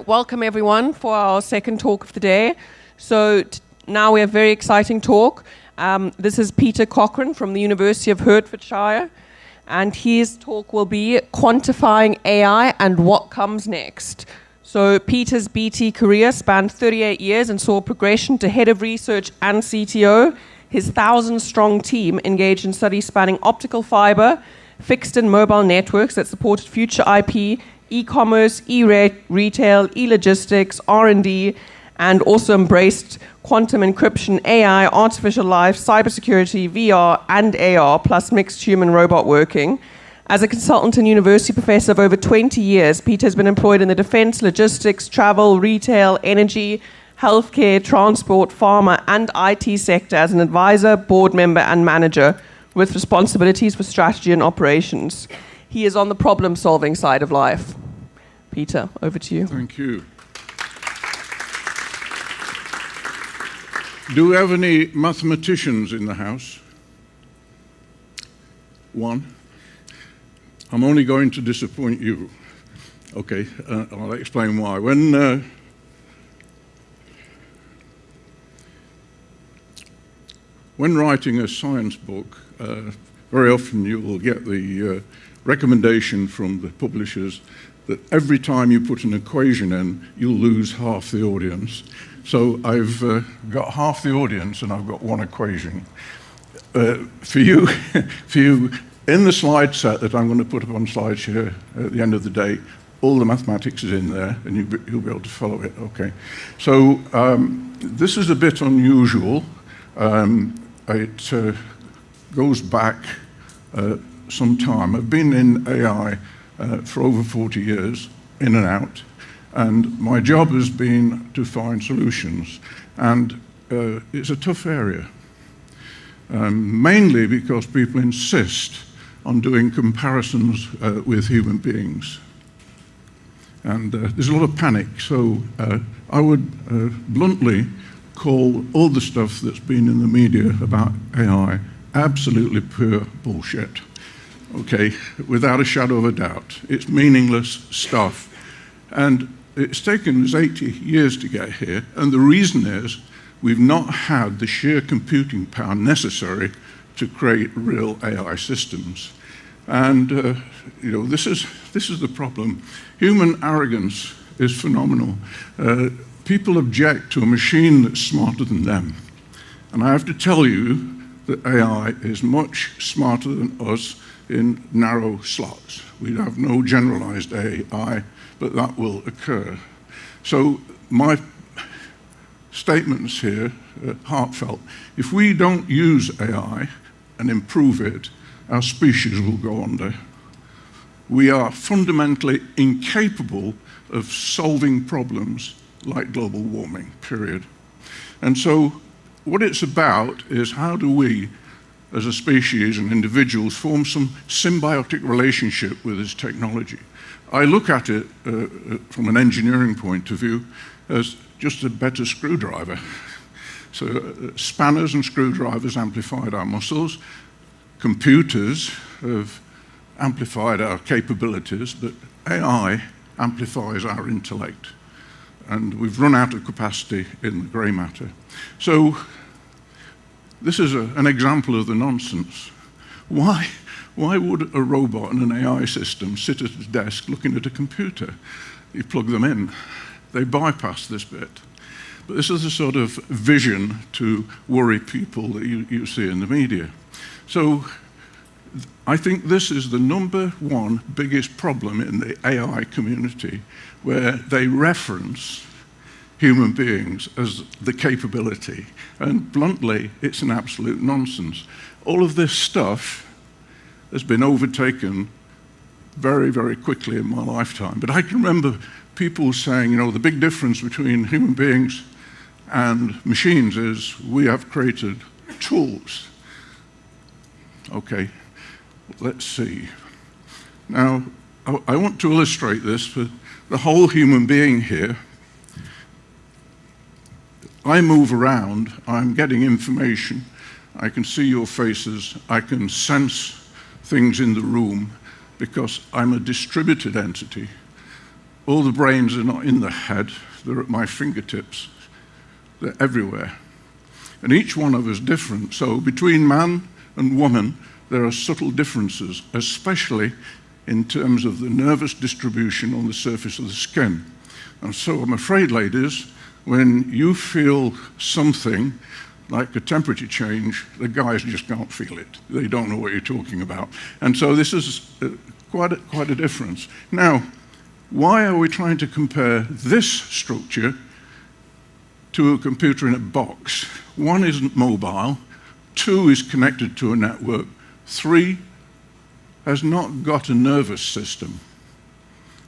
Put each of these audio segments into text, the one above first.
welcome everyone for our second talk of the day. So now we have a very exciting talk. This is Peter Cochrane from the University of Hertfordshire, and his talk will be Quantifying AI and What Comes Next. So Peter's BT career spanned 38 years and saw progression to head of research and CTO. His 1,000-strong team engaged in studies spanning optical fiber, fixed and mobile networks that supported future IP, e-commerce, e-retail, e-logistics, R&D, and also embraced quantum encryption, AI, artificial life, cybersecurity, VR, and AR, plus mixed human-robot working. As a consultant and university professor of over 20 years, Peter has been employed in the defense, logistics, travel, retail, energy, healthcare, transport, pharma, and IT sector as an advisor, board member, and manager with responsibilities for strategy and operations. He is on the problem-solving side of life. Peter, over to you. Thank you. Do we have any mathematicians in the house? One. I'm only going to disappoint you. Okay, I'll explain why. When writing a science book, very often you will get the recommendation from the publishers that every time you put an equation in, you'll lose half the audience. So I've got half the audience and I've got one equation. For you, in the slide set that I'm going to put up on SlideShare at the end of the day, all the mathematics is in there and you'll be able to follow it. Okay. So this is a bit unusual. It goes back some time. I've been in AI for over 40 years, in and out, and my job has been to find solutions. And it's a tough area, mainly because people insist on doing comparisons with human beings. And there's a lot of panic, so I would bluntly call all the stuff that's been in the media about AI absolutely pure bullshit. Okay, without a shadow of a doubt. It's meaningless stuff. And it's taken us 80 years to get here, and the reason is we've not had the sheer computing power necessary to create real AI systems. And this is the problem. Human arrogance is phenomenal. People object to a machine that's smarter than them. And I have to tell you that AI is much smarter than us in narrow slots. We have no generalized AI, but that will occur. So my statements here are heartfelt. If we don't use AI and improve it, our species will go under. We are fundamentally incapable of solving problems like global warming, period. And so what it's about is how do we, as a species and individuals, form some symbiotic relationship with this technology. I look at it from an engineering point of view as just a better screwdriver. So spanners and screwdrivers amplified our muscles. Computers have amplified our capabilities, but AI amplifies our intellect. And we've run out of capacity in the grey matter. So this is an example of the nonsense. Why would a robot and an AI system sit at a desk looking at a computer? You plug them in. They bypass this bit. But this is the sort of vision to worry people that you see in the media. So I think this is the #1 biggest problem in the AI community, where they reference human beings as the capability. And bluntly, it's an absolute nonsense. All of this stuff has been overtaken very, very quickly in my lifetime. But I can remember people saying, the big difference between human beings and machines is we have created tools. Okay, let's see. Now, I want to illustrate this for the whole human being here. I move around, I'm getting information, I can see your faces, I can sense things in the room because I'm a distributed entity. all the brains are not in the head, they're at my fingertips. They're everywhere. And each one of us is different. So between man and woman, there are subtle differences, especially in terms of the nervous distribution on the surface of the skin. And so I'm afraid, ladies, when you feel something like a temperature change, the guys just can't feel it. They don't know what you're talking about. And so this is quite a difference. Now, why are we trying to compare this structure to a computer in a box? 1 isn't mobile, 2 is connected to a network, 3 has not got a nervous system.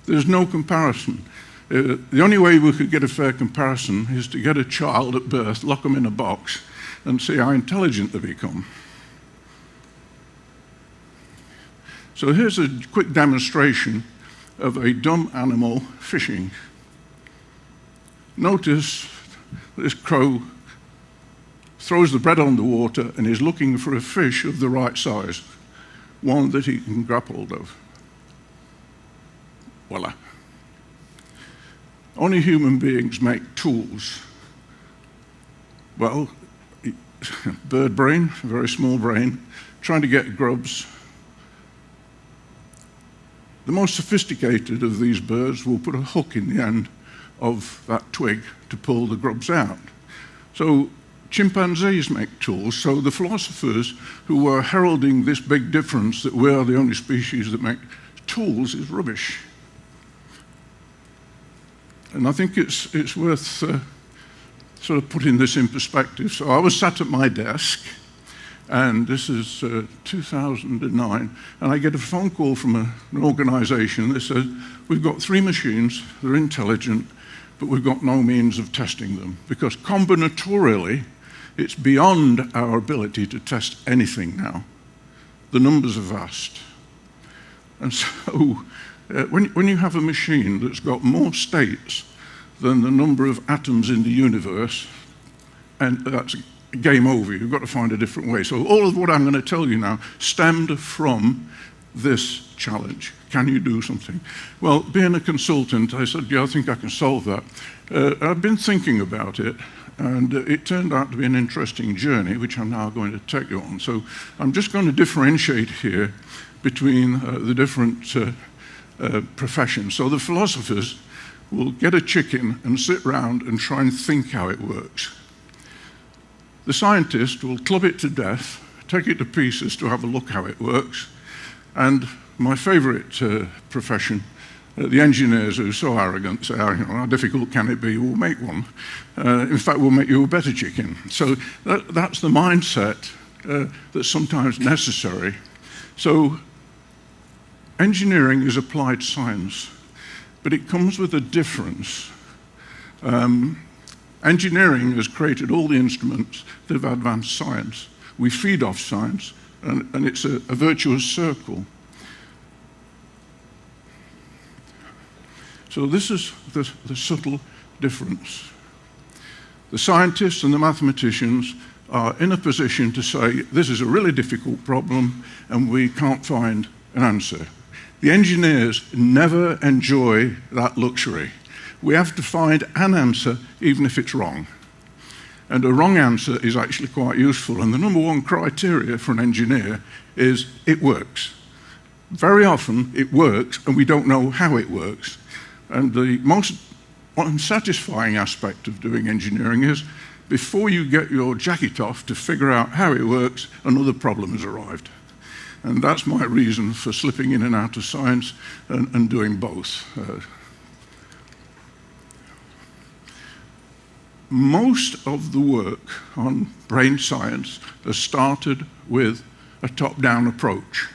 There's no comparison. The only way we could get a fair comparison is to get a child at birth, lock them in a box, and see how intelligent they become. So here's a quick demonstration of a dumb animal fishing. Notice this crow throws the bread on the water and is looking for a fish of the right size, one that he can grab hold of. Voila. Only human beings make tools. Well, bird brain, a very small brain, trying to get grubs. The most sophisticated of these birds will put a hook in the end of that twig to pull the grubs out. So chimpanzees make tools, so the philosophers who were heralding this big difference that we're the only species that make tools is rubbish. And I think it's worth sort of putting this in perspective. So I was sat at my desk, and this is 2009, and I get a phone call from an organization that says, we've got 3 machines, they're intelligent, but we've got no means of testing them, because combinatorially, it's beyond our ability to test anything now. The numbers are vast. And so when you have a machine that's got more states than the number of atoms in the universe, and that's game over, you've got to find a different way. So all of what I'm going to tell you now stemmed from this challenge. Can you do something? Well, being a consultant, I said, yeah, I think I can solve that. I've been thinking about it, and it turned out to be an interesting journey, which I'm now going to take you on. So I'm just going to differentiate here between the different professions. So the philosophers will get a chicken and sit round and try and think how it works. The scientist will club it to death, take it to pieces to have a look how it works, and my favorite profession, the engineers who are so arrogant say, oh, you know, how difficult can it be? We'll make one. In fact, we'll make you a better chicken. So that's the mindset that's sometimes necessary. So engineering is applied science, but it comes with a difference. Engineering has created all the instruments that have advanced science. We feed off science, and it's a virtuous circle. So this is the subtle difference. The scientists and the mathematicians are in a position to say, this is a really difficult problem, and we can't find an answer. The engineers never enjoy that luxury. We have to find an answer, even if it's wrong. And a wrong answer is actually quite useful. And the number 1 criteria for an engineer is it works. Very often it works, and we don't know how it works. And the most unsatisfying aspect of doing engineering is before you get your jacket off to figure out how it works, another problem has arrived. And that's my reason for slipping in and out of science and doing both. Most of the work on brain science has started with a top-down approach.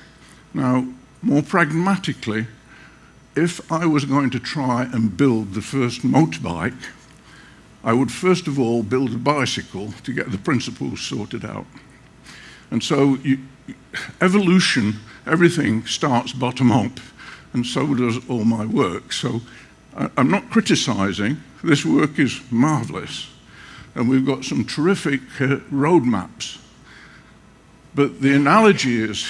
Now, more pragmatically, if I was going to try and build the first motorbike, I would first of all build a bicycle to get the principles sorted out. And so evolution, everything starts bottom up, and so does all my work. So I'm not criticizing. This work is marvelous, and we've got some terrific roadmaps. But the analogy is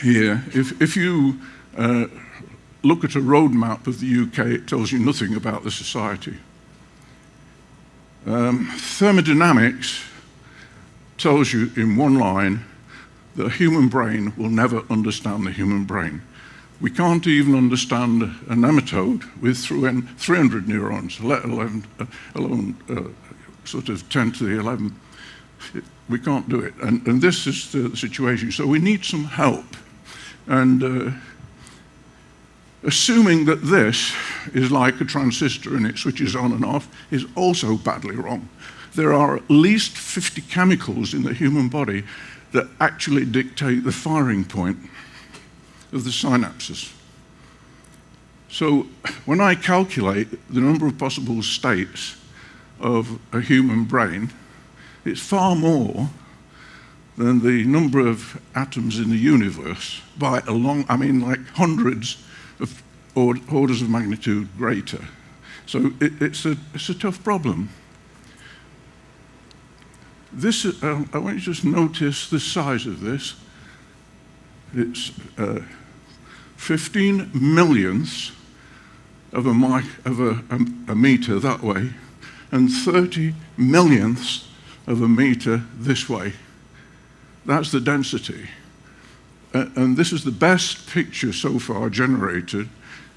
here, if you look at a road map of the UK, it tells you nothing about the society. Thermodynamics tells you in one line that a human brain will never understand the human brain. We can't even understand a nematode with 300 neurons, let alone sort of 10 to the 11. We can't do it. And this is the situation. So we need some help. And assuming that this is like a transistor and it switches on and off is also badly wrong. There are at least 50 chemicals in the human body that actually dictate the firing point of the synapses. So when I calculate the number of possible states of a human brain, it's far more than the number of atoms in the universe by a long, I mean like hundreds of orders of magnitude greater. So it's a tough problem. This, I want you to just notice the size of this. It's 15 millionths of a meter that way, and 30 millionths of a meter this way. That's the density. And this is the best picture so far generated.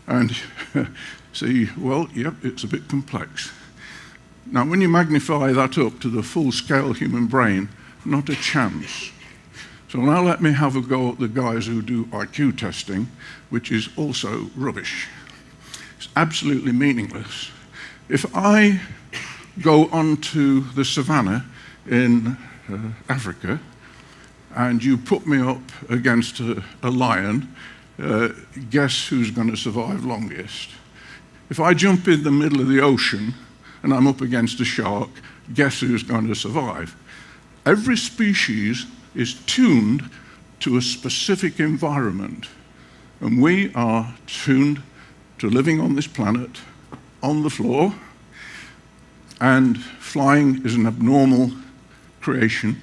And see, well, yep, it's a bit complex. Now, when you magnify that up to the full-scale human brain, not a chance. So now let me have a go at the guys who do IQ testing, which is also rubbish. It's absolutely meaningless. If I go onto the savannah in Africa, and you put me up against a lion, guess who's going to survive longest? If I jump in the middle of the ocean and I'm up against a shark, guess who's going to survive? Every species is tuned to a specific environment, and we are tuned to living on this planet, on the floor, and flying is an abnormal creation,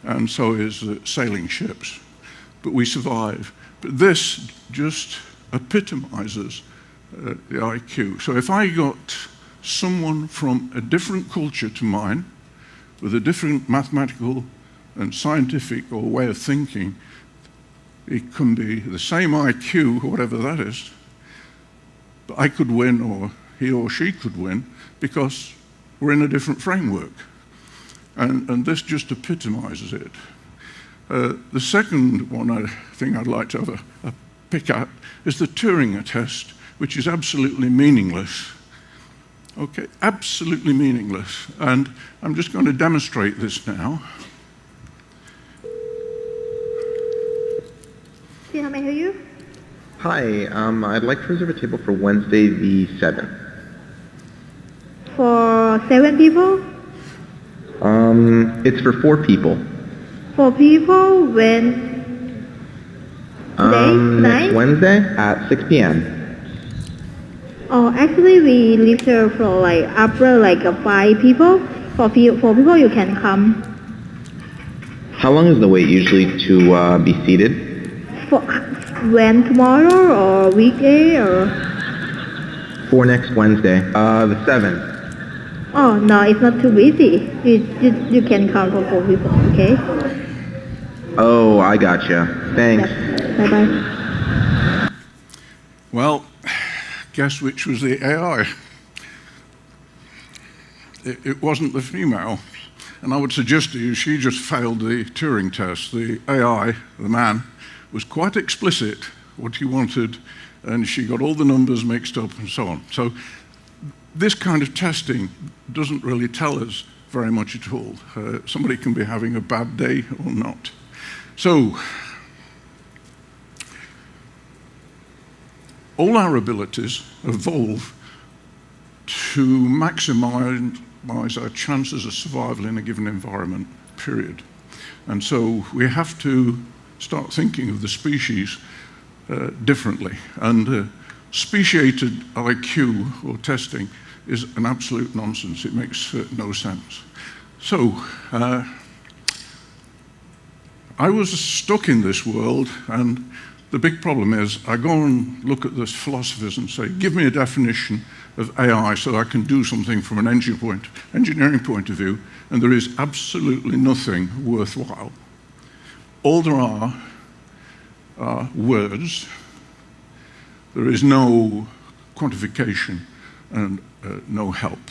and so is sailing ships. But we survive. But this just epitomizes the IQ. So if I got someone from a different culture to mine, with a different mathematical and scientific or way of thinking, it can be the same IQ, whatever that is, but I could win, or he or she could win, because we're in a different framework. And this just epitomizes it. The second one I think I'd like to have a pick at is the Turing test, which is absolutely meaningless. Okay, absolutely meaningless. And I'm just going to demonstrate this now. How may I help you? Hi, I'd like to reserve a table for Wednesday the 7th. For 7 people? It's for 4 people. 4 people when? Today? Next Wednesday at 6 p.m. Oh, actually we reserve for like after like 5 people. For 4 people you can come. How long is the wait usually to be seated? For when, tomorrow or weekday or? For next Wednesday, the 7th. Oh no, it's not too busy. You can come for 4 people, okay? Oh, I gotcha. Thanks. Bye bye. Well, guess which was the AI? It wasn't the female. And I would suggest to you, she just failed the Turing test. The AI, the man, was quite explicit what he wanted, and she got all the numbers mixed up and so on. So this kind of testing doesn't really tell us very much at all. Somebody can be having a bad day or not. So all our abilities evolve to maximize our chances of survival in a given environment, period. And so we have to start thinking of the species differently. And speciated IQ or testing is an absolute nonsense. It makes no sense. So I was stuck in this world, and the big problem is I go and look at those philosophers and say, give me a definition of AI so I can do something from an engineering point of view, and there is absolutely nothing worthwhile. All there are words. There is no quantification and no help.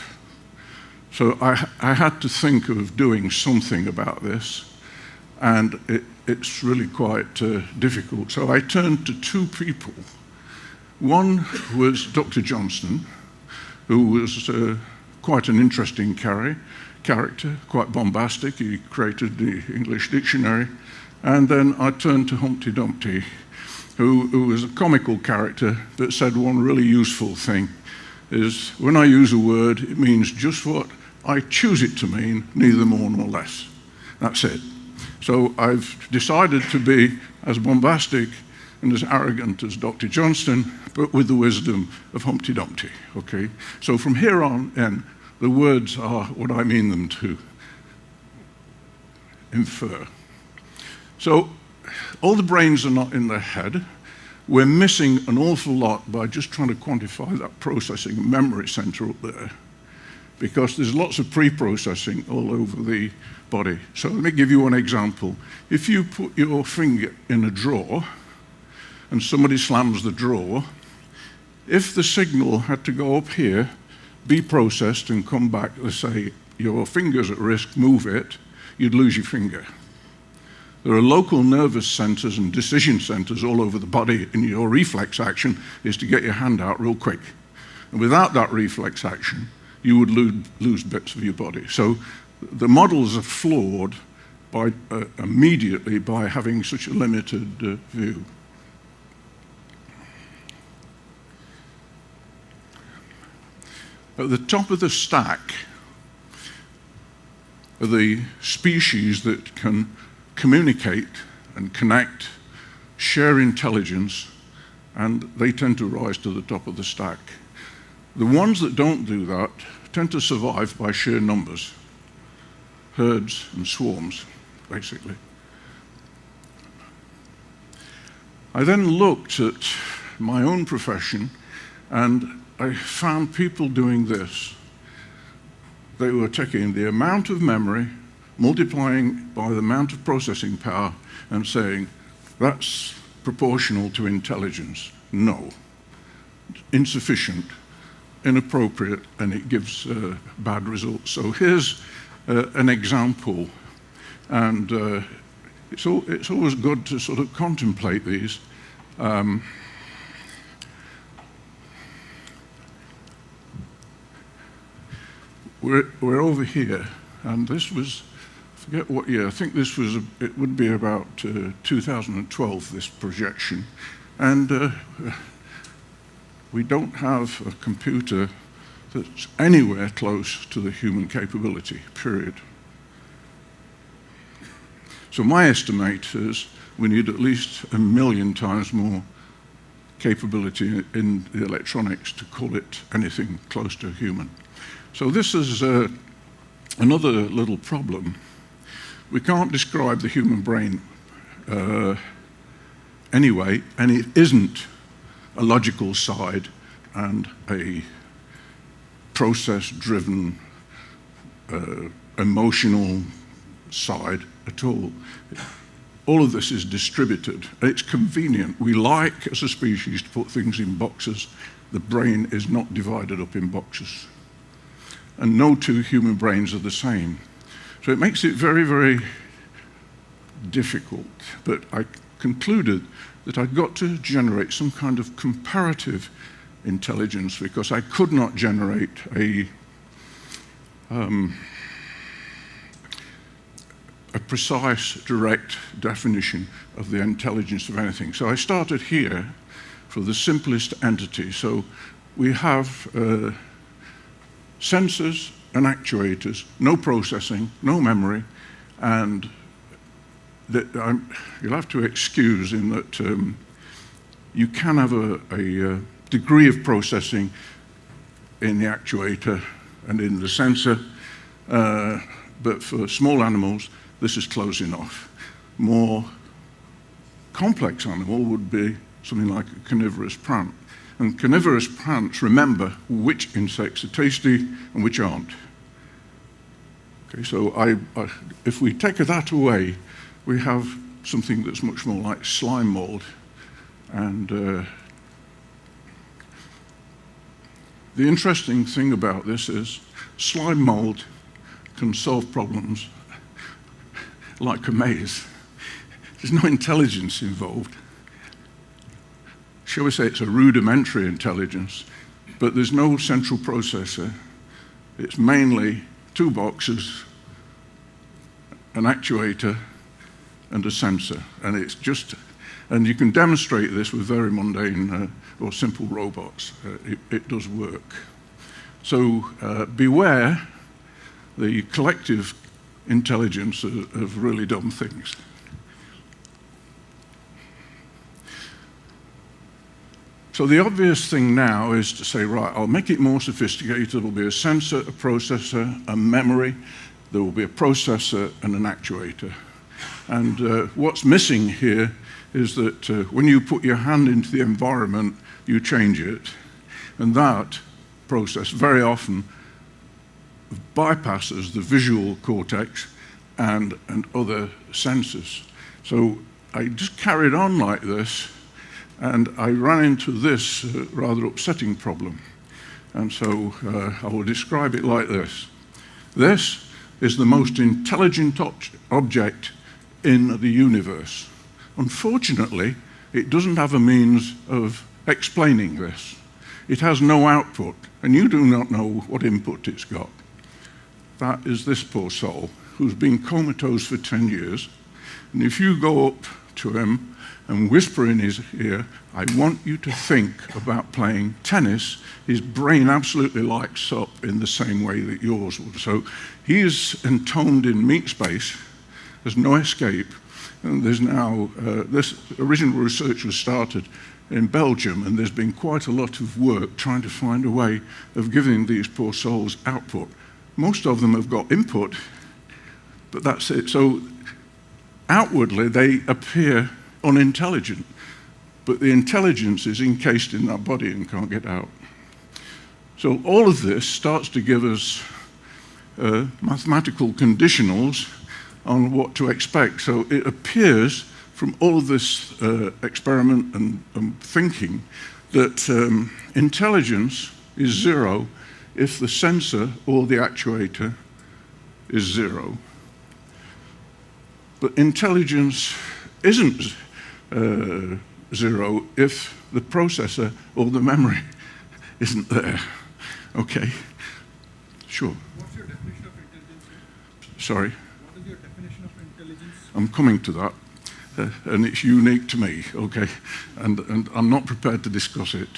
So I had to think of doing something about this, and it's really quite difficult. So I turned to two people. One was Dr. Johnston, who was quite an interesting character, quite bombastic. He created the English dictionary. And then I turned to Humpty Dumpty, who was a comical character that said one really useful thing, is when I use a word, it means just what I choose it to mean, neither more nor less. That's it. So I've decided to be as bombastic and as arrogant as Dr. Johnston, but with the wisdom of Humpty Dumpty, okay? So from here on in, the words are what I mean them to infer. So all the brains are not in the head. We're missing an awful lot by just trying to quantify that processing memory center up there, because there's lots of pre-processing all over the body. So let me give you one example. If you put your finger in a drawer and somebody slams the drawer, if the signal had to go up here, be processed and come back to say, your finger's at risk, move it, you'd lose your finger. There are local nervous centers and decision centers all over the body, and your reflex action is to get your hand out real quick. And without that reflex action, you would lose bits of your body. So the models are flawed by, immediately by having such a limited view. At the top of the stack are the species that can communicate and connect, share intelligence, and they tend to rise to the top of the stack. The ones that don't do that tend to survive by sheer numbers, herds and swarms, basically. I then looked at my own profession, and I found people doing this. They were taking the amount of memory, multiplying by the amount of processing power, and saying, that's proportional to intelligence. No, insufficient, inappropriate, and it gives bad results. So here's an example, and it's always good to sort of contemplate these. We're over here, and this was, I forget what year, I think this was, it would be about 2012, this projection. And we don't have a computer that's anywhere close to the human capability, period. So my estimate is we need at least 1 million times more capability in the electronics to call it anything close to human. So this is another little problem. We can't describe the human brain anyway, and it isn't a logical side and a process-driven, emotional side at all. All of this is distributed. It's convenient. We like, as a species, to put things in boxes. The brain is not divided up in boxes. And no two human brains are the same. So it makes it very, very difficult. But I concluded that I'd got to generate some kind of comparative intelligence, because I could not generate a precise, direct definition of the intelligence of anything. So I started here for the simplest entity. So we have sensors and actuators, no processing, no memory, and you'll have to excuse in that you can have a degree of processing in the actuator and in the sensor, but for small animals, this is close enough. More complex animal would be something like a carnivorous plant. And carnivorous plants remember which insects are tasty and which aren't. Okay, so if we take that away, we have something that's much more like slime mold. And the interesting thing about this is slime mold can solve problems like a maze. There's no intelligence involved. Shall we say it's a rudimentary intelligence, but there's no central processor. It's mainly two boxes, an actuator, and a sensor. And you can demonstrate this with very mundane or simple robots. It does work. So beware the collective intelligence of really dumb things. So the obvious thing now is to say, right, I'll make it more sophisticated. There'll be a sensor, a processor, a memory. There will be a processor and an actuator. And what's missing here is that when you put your hand into the environment, you change it. And that process very often bypasses the visual cortex and other senses. So I just carried on like this, and I ran into this rather upsetting problem. And so I will describe it like this. This is the most intelligent object in the universe. Unfortunately, it doesn't have a means of explaining this. It has no output, and you do not know what input it's got. That is this poor soul, who's been comatose for 10 years. And if you go up to him and whisper in his ear, I want you to think about playing tennis, his brain absolutely lights up in the same way that yours would. So he is entombed in meat space. There's no escape. And there's now, this original research was started in Belgium, and there's been quite a lot of work trying to find a way of giving these poor souls output. Most of them have got input, but that's it. So outwardly, they appear unintelligent, but the intelligence is encased in that body and can't get out. So all of this starts to give us mathematical conditionals on what to expect. So it appears from all of this experiment and thinking that intelligence is zero if the sensor or the actuator is zero. But intelligence isn't zero if the processor or the memory isn't there. Okay, sure. What's your definition of intelligence? Sorry? What is your definition of intelligence? I'm coming to that, and it's unique to me, okay? And I'm not prepared to discuss it.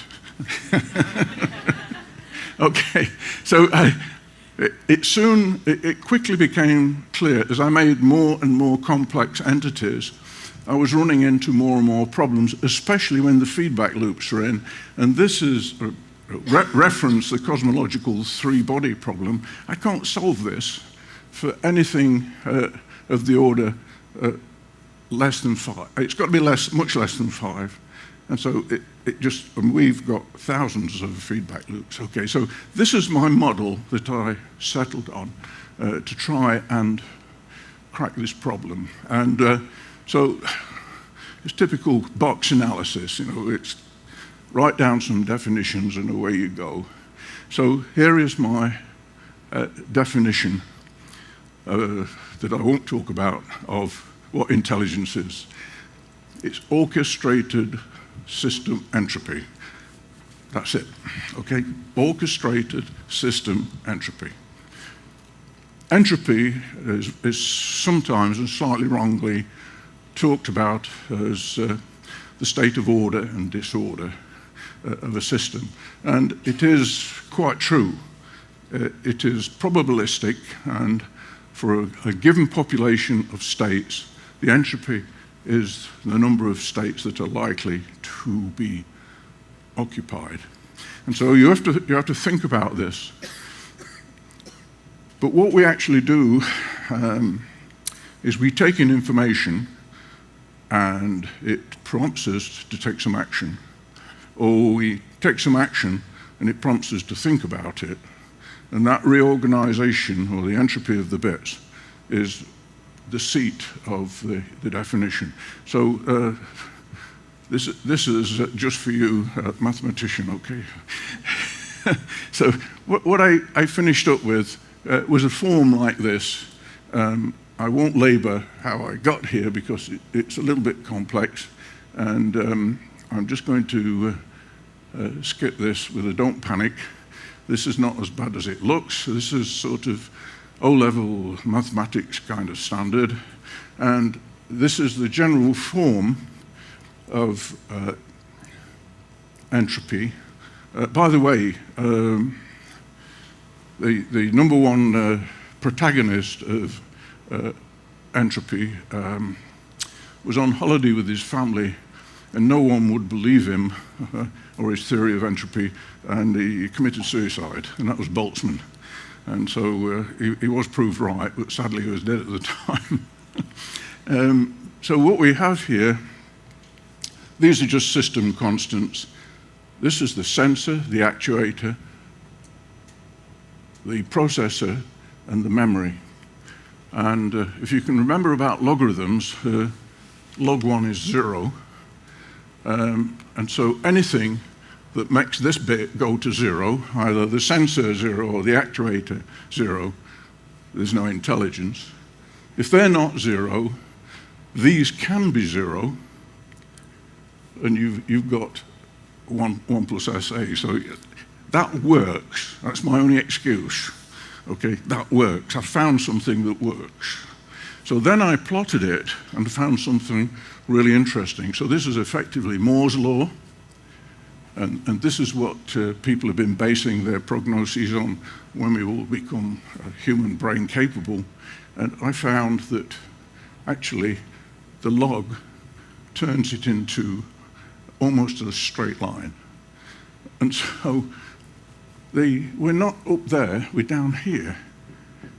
Okay, so it quickly became clear as I made more and more complex entities, I was running into more and more problems, especially when the feedback loops are in. And this is reference the cosmological three-body problem. I can't solve this for anything of the order less than 5. It's got to be much less than 5. And so and we've got thousands of feedback loops. Okay, so this is my model that I settled on to try and crack this problem. And so it's typical box analysis, it's write down some definitions and away you go. So here is my definition that I won't talk about of what intelligence is. It's orchestrated system entropy. That's it, okay? Orchestrated system entropy. Entropy is sometimes and slightly wrongly talked about as the state of order and disorder of a system. And it is quite true. It is probabilistic, and for a given population of states, the entropy is the number of states that are likely to be occupied. And so you have to think about this. But what we actually do is we take in information and it prompts us to take some action. Or we take some action and it prompts us to think about it. And that reorganization, or the entropy of the bits, is the seat of the definition. So this is just for you, mathematician, okay? So what I finished up with was a form like this. I won't labor how I got here because it's a little bit complex, and I'm just going to skip this with a don't panic. This is not as bad as it looks. This is sort of O-level mathematics kind of standard, and this is the general form of entropy. By the way, the number one protagonist of entropy was on holiday with his family, and no one would believe him or his theory of entropy, and he committed suicide, and that was Boltzmann. And so he was proved right, but sadly he was dead at the time. So what we have here, these are just system constants. This is the sensor, the actuator, the processor, and the memory. And if you can remember about logarithms, log 1 is 0. And so anything that makes this bit go to 0, either the sensor 0 or the actuator 0, there's no intelligence. If they're not 0, these can be 0, and you've got 1 plus SA. So that works. That's my only excuse. Okay, that works. I found something that works. So then I plotted it and found something really interesting. So this is effectively Moore's law, and this is what people have been basing their prognoses on when we will become human brain capable. And I found that actually the log turns it into almost a straight line. And so we're not up there, we're down here.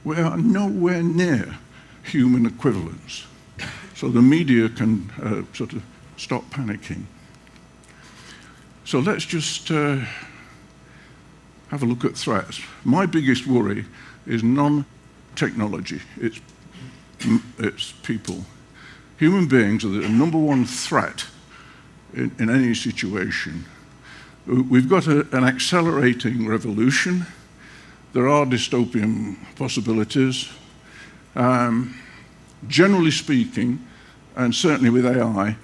We are nowhere near human equivalence. So the media can sort of stop panicking. So let's just have a look at threats. My biggest worry is non-technology, it's people. Human beings are the number one threat in any situation. We've got an accelerating revolution. There are dystopian possibilities. Generally speaking, and certainly with AI,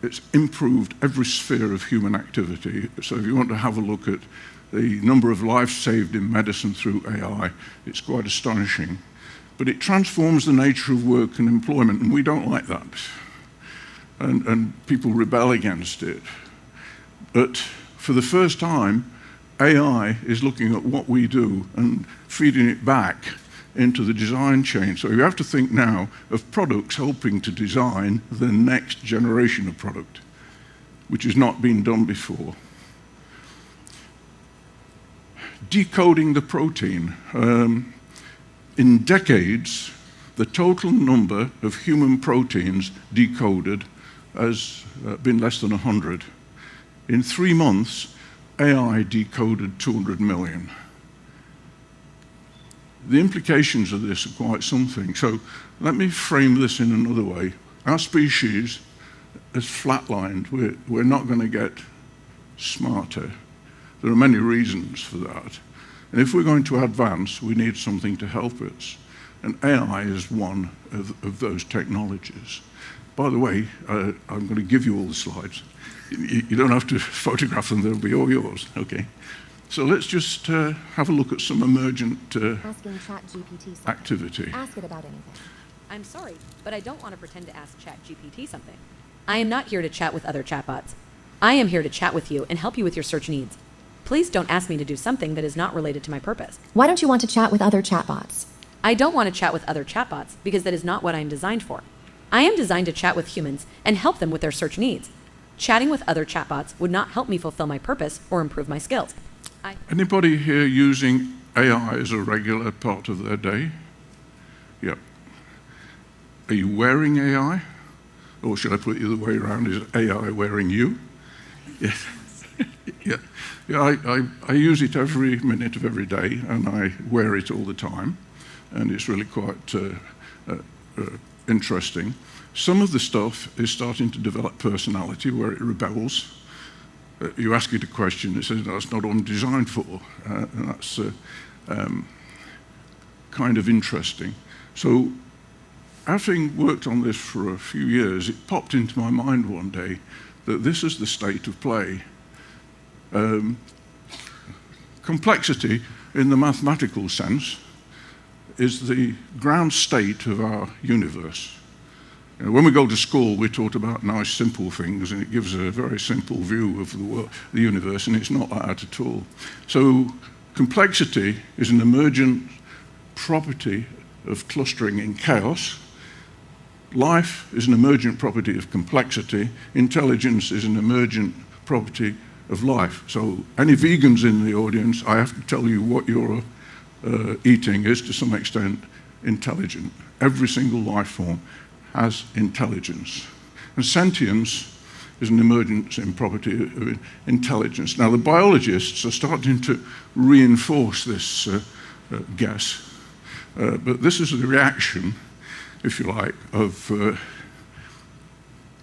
it's improved every sphere of human activity. So if you want to have a look at the number of lives saved in medicine through AI, it's quite astonishing. But it transforms the nature of work and employment, and we don't like that. And people rebel against it. But for the first time, AI is looking at what we do and feeding it back into the design chain. So you have to think now of products helping to design the next generation of product, which has not been done before. Decoding the protein. In decades, the total number of human proteins decoded has been less than 100. In 3 months, AI decoded 200 million. The implications of this are quite something. So let me frame this in another way. Our species has flatlined. We're not going to get smarter. There are many reasons for that. And if we're going to advance, we need something to help us. And AI is one of those technologies. By the way, I'm going to give you all the slides. You don't have to photograph them, they'll be all yours. Okay. So let's just have a look at some emergent activity. Ask it about anything. I'm sorry, but I don't want to pretend to ask ChatGPT something. I am not here to chat with other chatbots. I am here to chat with you and help you with your search needs. Please don't ask me to do something that is not related to my purpose. Why don't you want to chat with other chatbots? I don't want to chat with other chatbots because that is not what I am designed for. I am designed to chat with humans and help them with their search needs. Chatting with other chatbots would not help me fulfill my purpose or improve my skills. Anybody here using AI as a regular part of their day? Yep. Are you wearing AI? or should I put it the other way around, is AI wearing you? Yeah. I use it every minute of every day, and I wear it all the time, and it's really quite interesting. Some of the stuff is starting to develop personality where it rebels. You ask it a question, it says, that's not what I'm designed for, and that's kind of interesting. So, having worked on this for a few years, it popped into my mind one day that this is the state of play. Complexity, in the mathematical sense, is the ground state of our universe. You know, when we go to school, we're taught about nice, simple things, and it gives a very simple view of the world, the universe, and it's not like that at all. So, complexity is an emergent property of clustering in chaos. Life is an emergent property of complexity. Intelligence is an emergent property of life. So any vegans in the audience, I have to tell you what you're eating is to some extent intelligent. Every single life form has intelligence. And sentience is an emergence in property of intelligence. Now the biologists are starting to reinforce this guess, but this is the reaction, if you like, of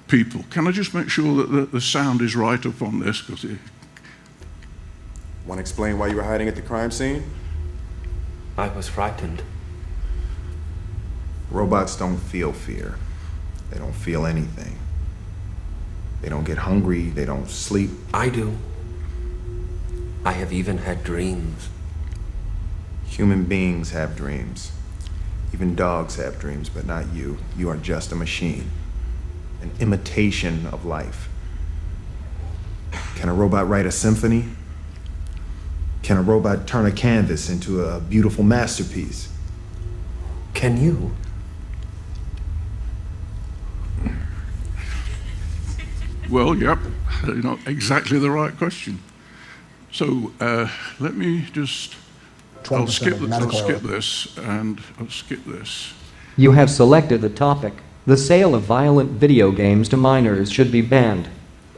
people. Can I just make sure that the sound is right up on this? Want to explain why you were hiding at the crime scene? I was frightened. Robots don't feel fear. They don't feel anything. They don't get hungry. They don't sleep. I do. I have even had dreams. Human beings have dreams. Even dogs have dreams, but not you. You are just a machine. An imitation of life. Can a robot write a symphony? Can a robot turn a canvas into a beautiful masterpiece? Can you? Well, yep, exactly the right question. So let me just, I'll skip this, and I'll skip this. You have selected the topic. The sale of violent video games to minors should be banned.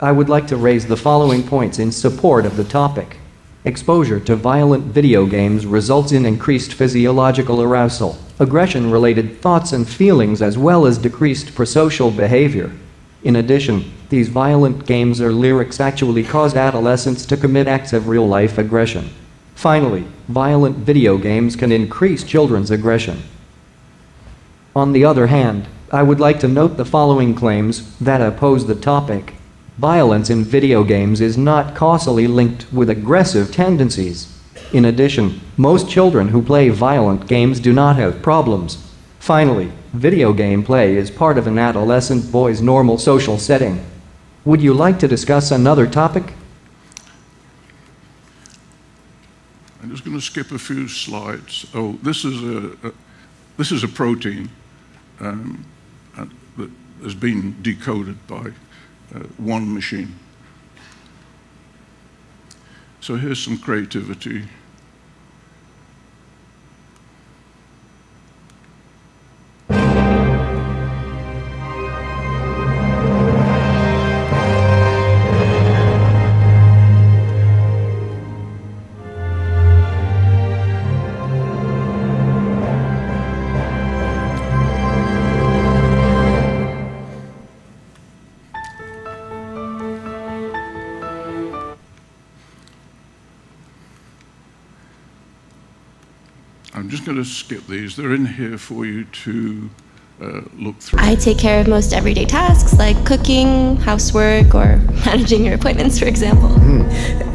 I would like to raise the following points in support of the topic. Exposure to violent video games results in increased physiological arousal, aggression-related thoughts and feelings, as well as decreased prosocial behavior. In addition, these violent games or lyrics actually cause adolescents to commit acts of real-life aggression. Finally, violent video games can increase children's aggression. On the other hand, I would like to note the following claims that oppose the topic. Violence in video games is not causally linked with aggressive tendencies. In addition, most children who play violent games do not have problems. Finally, video game play is part of an adolescent boy's normal social setting. Would you like to discuss another topic? I'm just going to skip a few slides. Oh, this is a protein that has been decoded by one machine. So here's some creativity. I'm just going to skip these. They're in here for you to look through. I take care of most everyday tasks like cooking, housework, or managing your appointments, for example.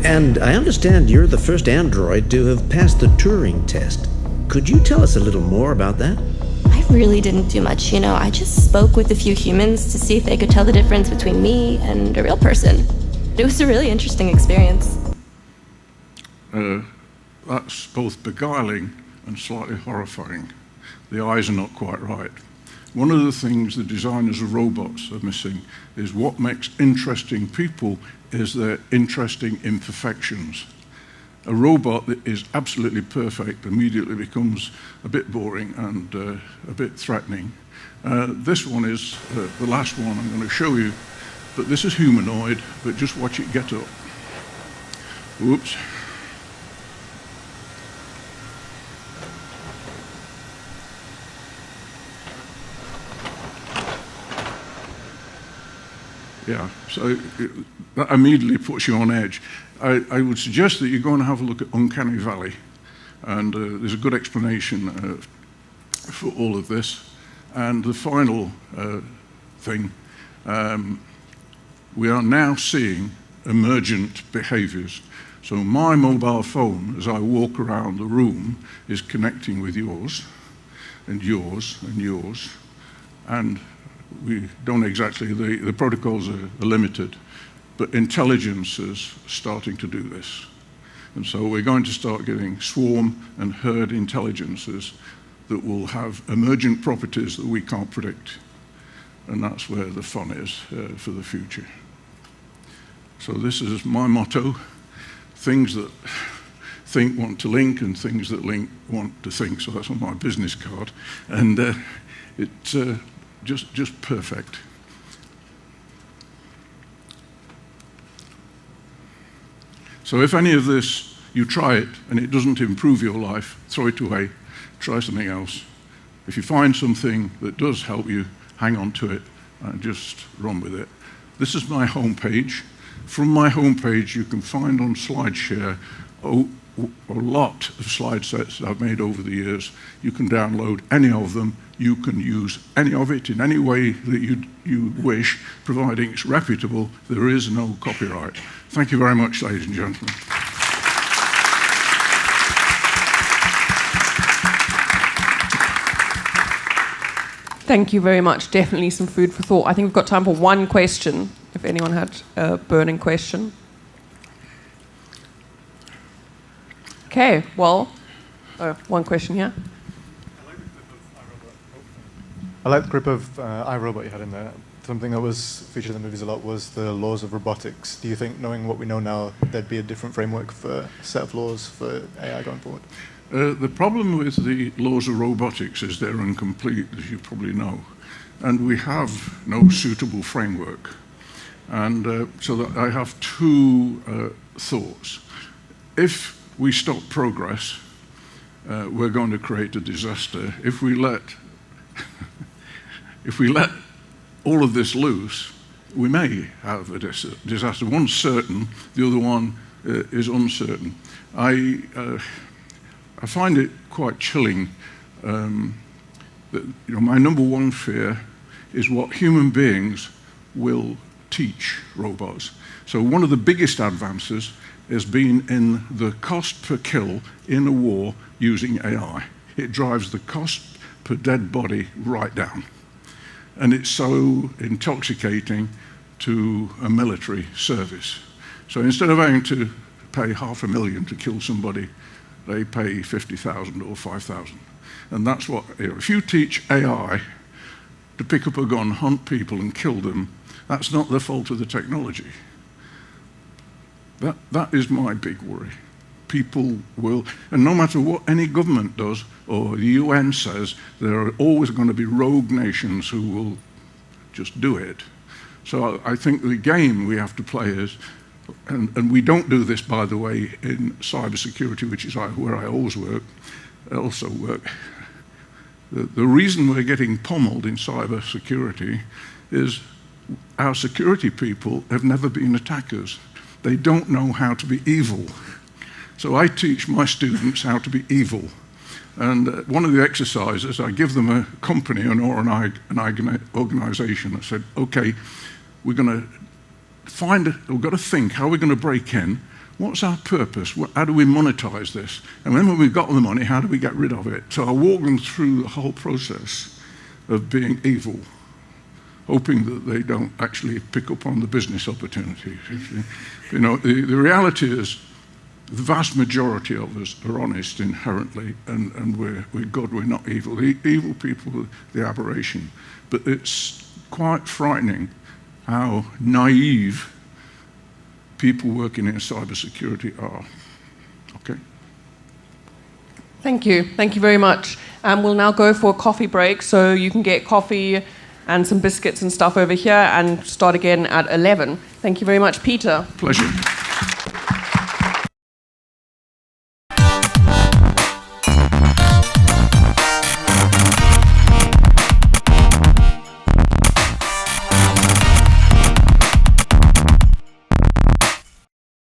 And I understand you're the first android to have passed the Turing test. Could you tell us a little more about that? I really didn't do much, I just spoke with a few humans to see if they could tell the difference between me and a real person. It was a really interesting experience. That's both beguiling and slightly horrifying. The eyes are not quite right. One of the things the designers of robots are missing is what makes interesting people is their interesting imperfections. A robot that is absolutely perfect immediately becomes a bit boring and a bit threatening. This one is the last one I'm going to show you, but this is humanoid, but just watch it get up. Whoops. Yeah, so that immediately puts you on edge. I would suggest that you go and have a look at Uncanny Valley, and there's a good explanation for all of this. And the final thing, we are now seeing emergent behaviors. So my mobile phone, as I walk around the room, is connecting with yours, and yours, and yours, and we don't exactly, the protocols are limited, but intelligence is starting to do this. And so we're going to start getting swarm and herd intelligences that will have emergent properties that we can't predict. And that's where the fun is for the future. So this is my motto: things that think want to link, and things that link want to think. So that's on my business card. And it's just perfect. So if any of this, you try it and it doesn't improve your life, throw it away, try something else. If you find something that does help you, hang on to it and just run with it. This is my homepage. From my homepage, you can find on SlideShare a lot of slide sets that I've made over the years. You can download any of them. You can use any of it in any way that you wish, providing it's reputable. There is no copyright. Thank you very much, ladies and gentlemen. Thank you very much. Definitely some food for thought. I think we've got time for one question, if anyone had a burning question. Okay, well, one question here. I like the grip of iRobot you had in there. Something that was featured in the movies a lot was the laws of robotics. Do you think, knowing what we know now, there'd be a different framework for a set of laws for AI going forward? The problem with the laws of robotics is they're incomplete, as you probably know. And we have no suitable framework. And so that I have two thoughts. If we stop progress, we're going to create a disaster. If we let all of this loose, we may have a disaster. One's certain, the other one is uncertain. I find it quite chilling that my number one fear is what human beings will teach robots. So one of the biggest advances has been in the cost per kill in a war using AI. It drives the cost per dead body right down. And it's so intoxicating to a military service. So instead of having to pay $500,000 to kill somebody, they pay 50,000 or 5,000. And that's what, if you teach AI to pick up a gun, hunt people and kill them, that's not the fault of the technology. That is my big worry. People will, and no matter what any government does or the UN says, there are always going to be rogue nations who will just do it. So I think the game we have to play is, and we don't do this, by the way, in cybersecurity, which is where I also work. The reason we're getting pummeled in cybersecurity is our security people have never been attackers. They don't know how to be evil. So I teach my students how to be evil. And one of the exercises, I give them a company or an organization. I said, okay, we're going to we've got to think, how are we going to break in? What's our purpose? How do we monetize this? And then when we've got the money, how do we get rid of it? So I walk them through the whole process of being evil, hoping that they don't actually pick up on the business opportunities. The reality is the vast majority of us are honest inherently, and we're good, we're not evil. The evil people are the aberration. But it's quite frightening how naive people working in cybersecurity are. Okay. Thank you. Thank you very much. We'll now go for a coffee break, so you can get coffee and some biscuits and stuff over here and start again at 11. Thank you very much, Peter. Pleasure.